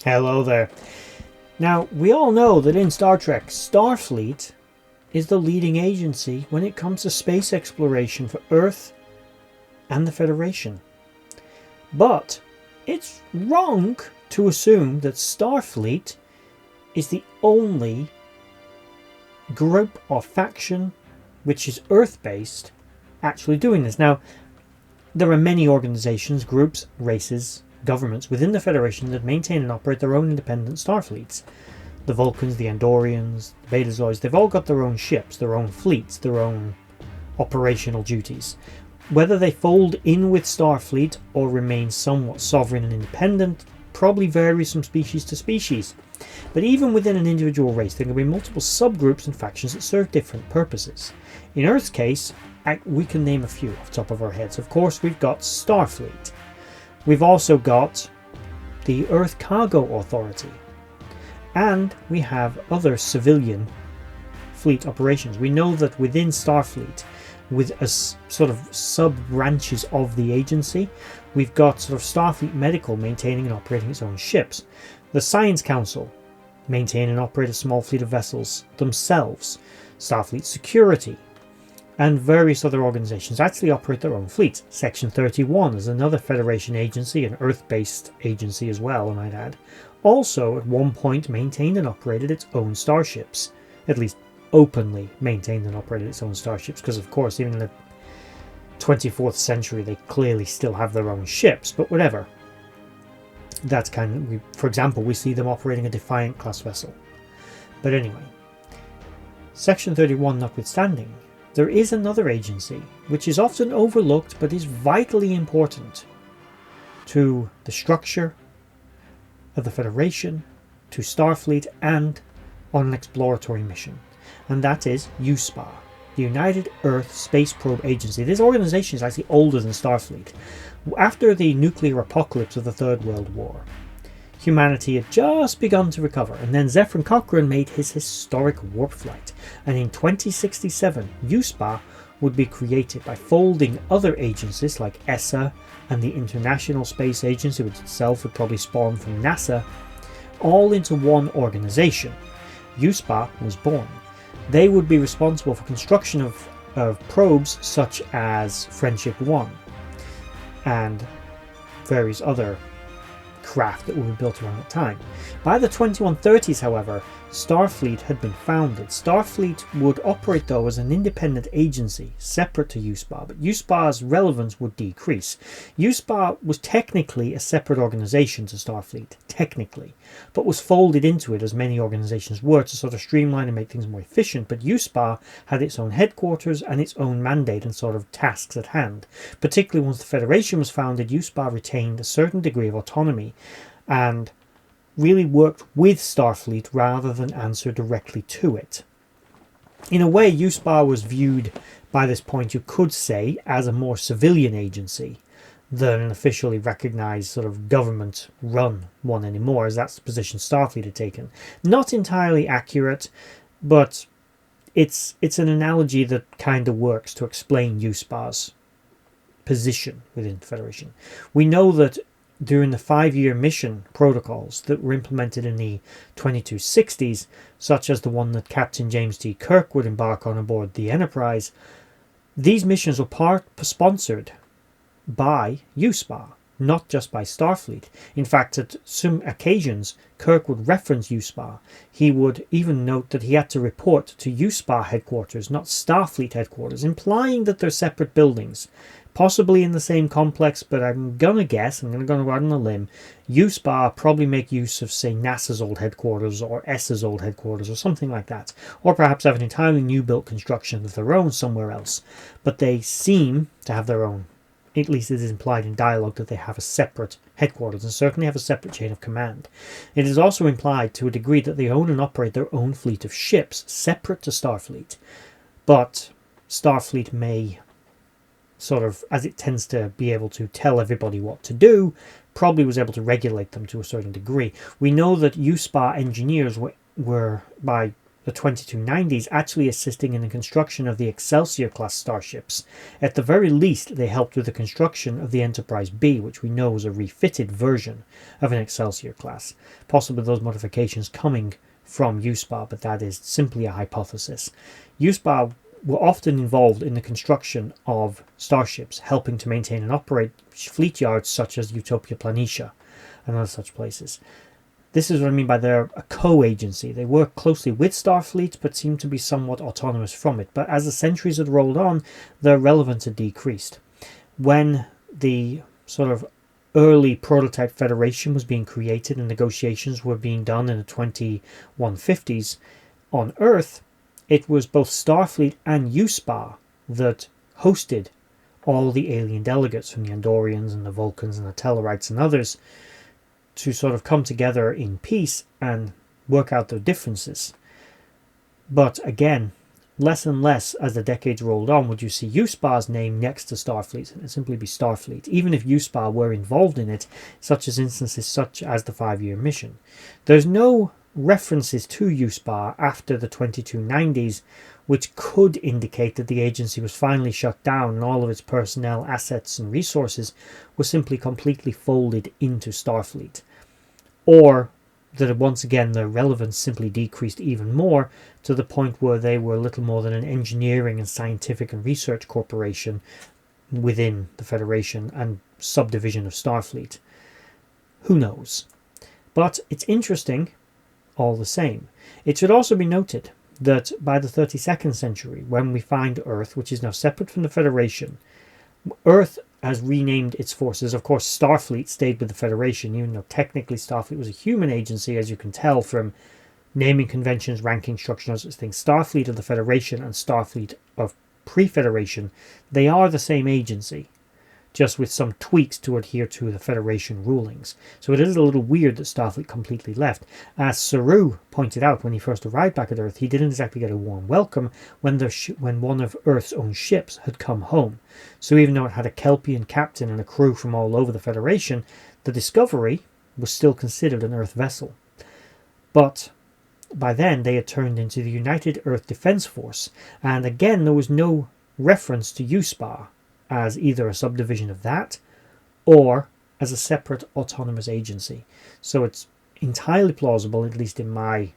Hello there. Now, we all know that in Star Trek, Starfleet is the leading agency when it comes to space exploration for Earth and the Federation. But it's wrong to assume that Starfleet is the only group or faction which is Earth-based actually doing this. Now, there are many organizations, groups, races, governments within the Federation that maintain and operate their own independent starfleets. The Vulcans, the Andorians, the Betazoids, they've all got their own ships, their own fleets, their own operational duties. Whether they fold in with Starfleet or remain somewhat sovereign and independent probably varies from species to species. But even within an individual race, there can be multiple subgroups and factions that serve different purposes. In Earth's case, we can name a few off the top of our heads. Of course, we've got Starfleet. We've also got the Earth Cargo Authority. And we have other civilian fleet operations. We know that within Starfleet, with a sort of sub-branches of the agency, we've got sort of Starfleet Medical maintaining and operating its own ships. The Science Council maintain and operate a small fleet of vessels themselves. Starfleet Security and various other organizations actually operate their own fleets. Section 31 is another Federation agency, an Earth-based agency as well, I might add. Also, at one point, maintained and operated its own starships. At least openly maintained and operated its own starships, because of course, even in the 24th century, they clearly still have their own ships, but whatever. That's kind of, for example, we see them operating a Defiant class vessel. But anyway, Section 31 notwithstanding, there is another agency which is often overlooked but is vitally important to the structure of the Federation, to Starfleet, and on an exploratory mission. And that is USPA, the United Earth Space Probe Agency. This organization is actually older than Starfleet. After the nuclear apocalypse of the Third World War, humanity had just begun to recover, and then Zefram Cochrane made his historic warp flight, and in 2067 USPA would be created by folding other agencies like ESA and the International Space Agency, which itself would probably spawn from NASA, all into one organization. USPA was born. They would be responsible for construction of probes such as Friendship 1 and various other craft that would be built around that time. By the 2130s, however, Starfleet had been founded. Starfleet would operate though as an independent agency separate to USPA, but USPA's relevance would decrease. USPA was technically a separate organization to Starfleet, technically, but was folded into it as many organizations were to sort of streamline and make things more efficient. But USPA had its own headquarters and its own mandate and sort of tasks at hand. Particularly once the Federation was founded, USPA retained a certain degree of autonomy and really worked with Starfleet rather than answer directly to it. In a way, USPA was viewed by this point, you could say, as a more civilian agency than an officially recognised sort of government-run one anymore, as that's the position Starfleet had taken. Not entirely accurate, but it's an analogy that kind of works to explain USPA's position within the Federation. We know that during the 5-year mission protocols that were implemented in the 2260s, such as the one that Captain James T. Kirk would embark on aboard the Enterprise, these missions were sponsored by USPA, not just by Starfleet. In fact, at some occasions, Kirk would reference USPA. He would even note that he had to report to USPA headquarters, not Starfleet headquarters, implying that they're separate buildings. Possibly in the same complex, but I'm going to guess, I'm going to go out on a limb, USPA probably make use of, say, NASA's old headquarters or ESA's old headquarters or something like that. Or perhaps have an entirely new built construction of their own somewhere else. But they seem to have their own. At least it is implied in dialogue that they have a separate headquarters and certainly have a separate chain of command. It is also implied to a degree that they own and operate their own fleet of ships separate to Starfleet. But Starfleet may, sort of, as it tends to be able to tell everybody what to do, probably was able to regulate them to a certain degree. We know that USPA engineers were by the 2290s actually assisting in the construction of the Excelsior-class starships. At the very least, they helped with the construction of the Enterprise B, which we know was a refitted version of an Excelsior-class. Possibly those modifications coming from USPA, but that is simply a hypothesis. USPA were often involved in the construction of starships, helping to maintain and operate fleet yards such as Utopia Planitia and other such places. This is what I mean by they're a co-agency. They work closely with Starfleet, but seem to be somewhat autonomous from it. But as the centuries had rolled on, their relevance had decreased. When the sort of early prototype Federation was being created and negotiations were being done in the 2150s on Earth, it was both Starfleet and USPA that hosted all the alien delegates from the Andorians and the Vulcans and the Tellarites and others to sort of come together in peace and work out their differences. But again, less and less as the decades rolled on would you see USPA's name next to Starfleet, and it'd simply be Starfleet, even if USPA were involved in it, such as instances such as the 5-year mission. There's no references to USPA after the 2290s, which could indicate that the agency was finally shut down and all of its personnel, assets and resources were simply completely folded into Starfleet. Or that once again their relevance simply decreased even more to the point where they were little more than an engineering and scientific and research corporation within the Federation and subdivision of Starfleet. Who knows? But it's interesting all the same. It should also be noted that by the 32nd century, when we find Earth, which is now separate from the Federation, Earth has renamed its forces. Of course, Starfleet stayed with the Federation, even though technically Starfleet was a human agency, as you can tell from naming conventions, ranking structure, and such things. Starfleet of the Federation and Starfleet of pre-Federation, they are the same agency, just with some tweaks to adhere to the Federation rulings. So it is a little weird that Starfleet completely left. As Saru pointed out when he first arrived back at Earth, he didn't exactly get a warm welcome when one of Earth's own ships had come home. So even though it had a Kelpian captain and a crew from all over the Federation, the Discovery was still considered an Earth vessel. But by then they had turned into the United Earth Defense Force, and again there was no reference to USPA as either a subdivision of that or as a separate autonomous agency. So it's entirely plausible, at least in my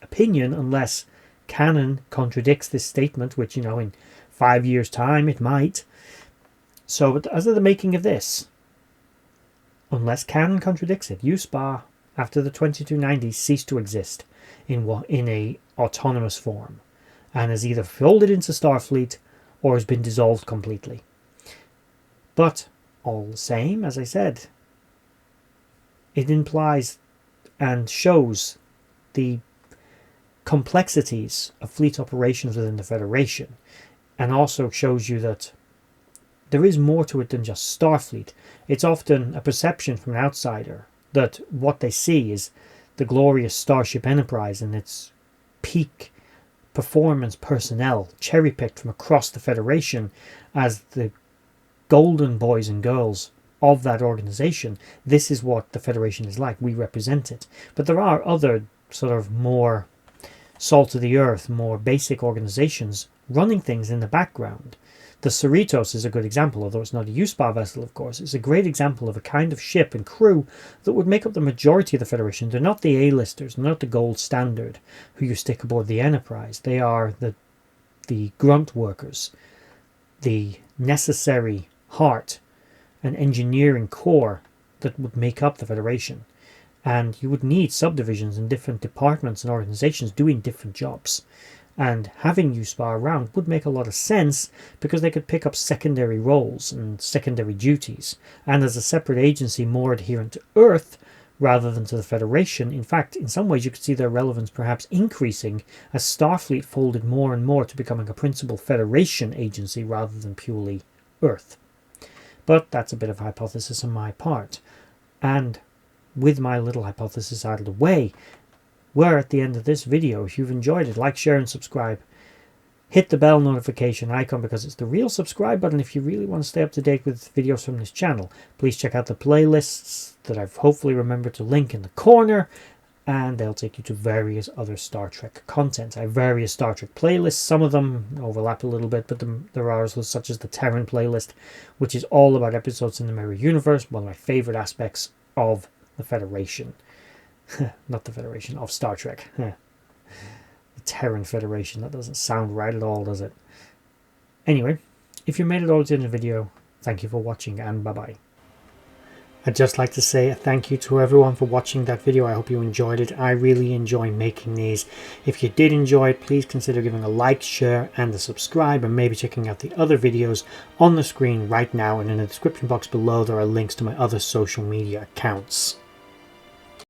opinion, unless canon contradicts this statement, which, in 5 years' time it might. So but as of the making of this, unless canon contradicts it, USPA after the 2290s ceased to exist in a autonomous form and has either folded into Starfleet or has been dissolved completely. But all the same, as I said, it implies and shows the complexities of fleet operations within the Federation, and also shows you that there is more to it than just Starfleet. It's often a perception from an outsider that what they see is the glorious Starship Enterprise and its peak performance personnel cherry-picked from across the Federation as the golden boys and girls of that organization. This is what the Federation is like. We represent it. But there are other sort of more salt of the earth, more basic organizations running things in the background. The Cerritos is a good example, although it's not a USPA vessel, of course. It's a great example of a kind of ship and crew that would make up the majority of the Federation. They're not the A-listers, they're not the gold standard who you stick aboard the Enterprise. They are the grunt workers, the necessary heart and engineering core that would make up the Federation. And you would need subdivisions in different departments and organizations doing different jobs. And having USPA around would make a lot of sense because they could pick up secondary roles and secondary duties. And as a separate agency more adherent to Earth rather than to the Federation, in fact, in some ways you could see their relevance perhaps increasing as Starfleet folded more and more to becoming a principal Federation agency rather than purely Earth. But that's a bit of a hypothesis on my part. And with my little hypothesis out of the way, we're at the end of this video. If you've enjoyed it, like, share and subscribe. Hit the bell notification icon because it's the real subscribe button if you really want to stay up to date with videos from this channel. Please check out the playlists that I've hopefully remembered to link in the corner. and they'll take you to various other Star Trek content. I have various Star Trek playlists. Some of them overlap a little bit, but there are others such as the Terran playlist, which is all about episodes in the Mirror Universe, one of my favorite aspects of the Federation. Not the Federation, of Star Trek. The Terran Federation, that doesn't sound right at all, does it? Anyway, if you made it all to the end of the video, thank you for watching, and bye-bye. I'd just like to say a thank you to everyone for watching that video. I hope you enjoyed it. I really enjoy making these. If you did enjoy it, please consider giving a like, share, and a subscribe, and maybe checking out the other videos on the screen right now, and in the description box below there are links to my other social media accounts.